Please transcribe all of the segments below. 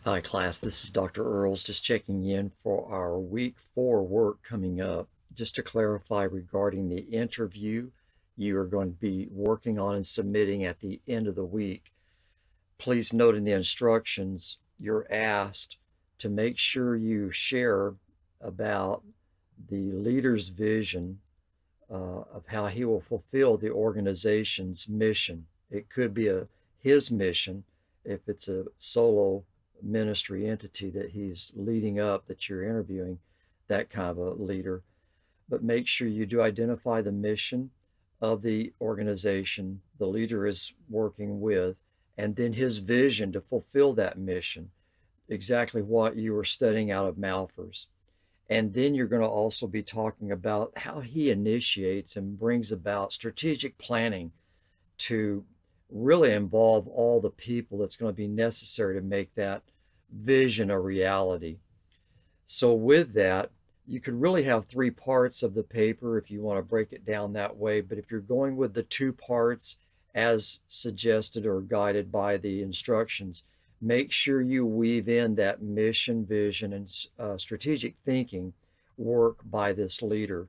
Hi class, this is Dr. Earls just checking in for our week 4 work coming up. Just to clarify regarding the interview you are going to be working on and submitting at the end of the week. Please note in the instructions you're asked to make sure you share about the leader's vision of how he will fulfill the organization's mission. It could be his mission if it's a solo ministry entity that he's leading up that you're interviewing, that kind of a leader. But make sure you do identify the mission of the organization the leader is working with, and then his vision to fulfill that mission, exactly what you were studying out of Malthus. And then you're going to also be talking about how he initiates and brings about strategic planning to really involve all the people that's going to be necessary to make that vision a reality. So with that, you could really have 3 parts of the paper if you want to break it down that way. But if you're going with the 2 parts as suggested or guided by the instructions, make sure you weave in that mission, vision, and strategic thinking work by this leader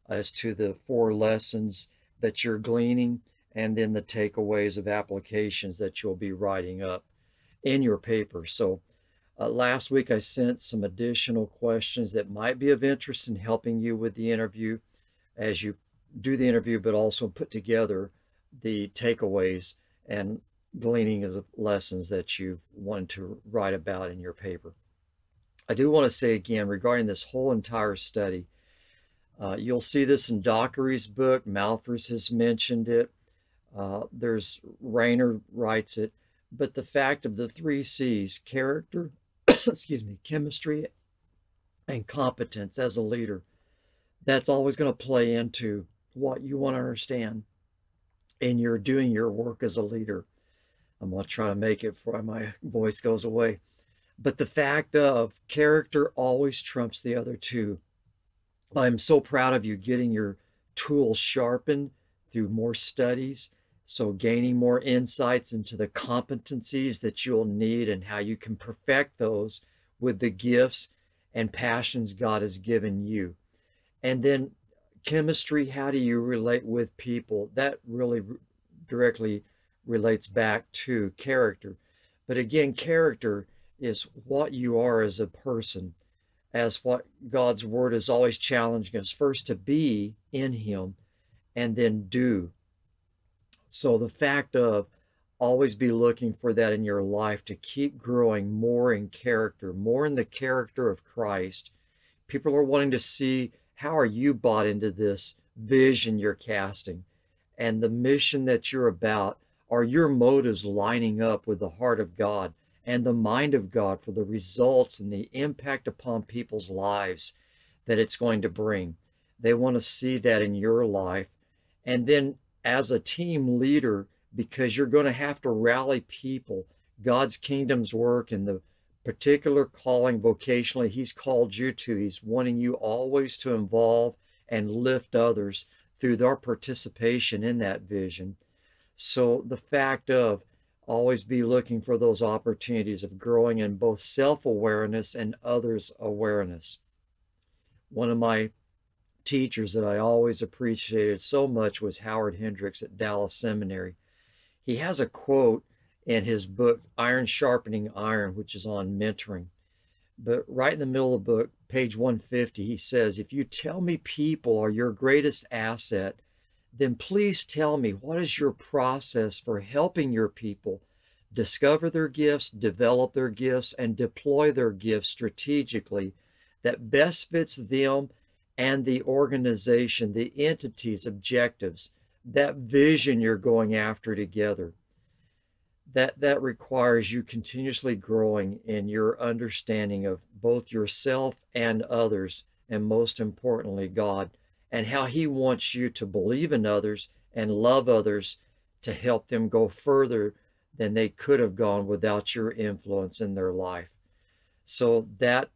as to the 4 lessons that you're gleaning, and then the takeaways of applications that you'll be writing up in your paper. So last week I sent some additional questions that might be of interest in helping you with the interview as you do the interview, but also put together the takeaways and gleaning of the lessons that you want to write about in your paper. I do want to say again regarding this whole entire study, you'll see this in Dockery's book. Malthus has mentioned it. There's Rayner writes it. But the fact of the 3 C's, character, excuse me, chemistry, and competence as a leader, that's always going to play into what you want to understand in your doing your work as a leader. I'm going to try to make it before my voice goes away. But the fact of character always trumps the other 2. I'm so proud of you getting your tools sharpened through more studies. So gaining more insights into the competencies that you'll need and how you can perfect those with the gifts and passions God has given you. And then chemistry, how do you relate with people? That really directly relates back to character. But again, character is what you are as a person, as what God's word is always challenging us first to be in him and then do. So the fact of always be looking for that in your life to keep growing more in character, more in the character of Christ. People are wanting to see how are you bought into this vision you're casting and the mission that you're about. Are your motives lining up with the heart of God and the mind of God for the results and the impact upon people's lives that it's going to bring? They want to see that in your life. And then as a team leader, because you're going to have to rally people, God's kingdom's work and the particular calling vocationally he's called you to, he's wanting you always to involve and lift others through their participation in that vision. So the fact of always be looking for those opportunities of growing in both self-awareness and others' awareness. One of my teachers that I always appreciated so much was Howard Hendricks at Dallas Seminary. He has a quote in his book, Iron Sharpening Iron, which is on mentoring. But right in the middle of the book, page 150, he says, if you tell me people are your greatest asset, then please tell me what is your process for helping your people discover their gifts, develop their gifts, and deploy their gifts strategically that best fits them and the organization, the entity's objectives, that vision you're going after together. That requires you continuously growing in your understanding of both yourself and others, and most importantly, God, and how he wants you to believe in others and love others to help them go further than they could have gone without your influence in their life. So that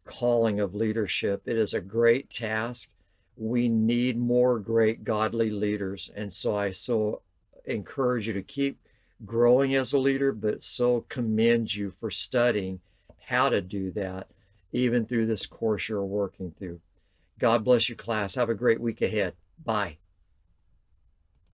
calling of leadership, it is a great task. We need more great godly leaders. And so I so encourage you to keep growing as a leader, but so commend you for studying how to do that, even through this course you're working through. God bless you, class. Have a great week ahead. Bye.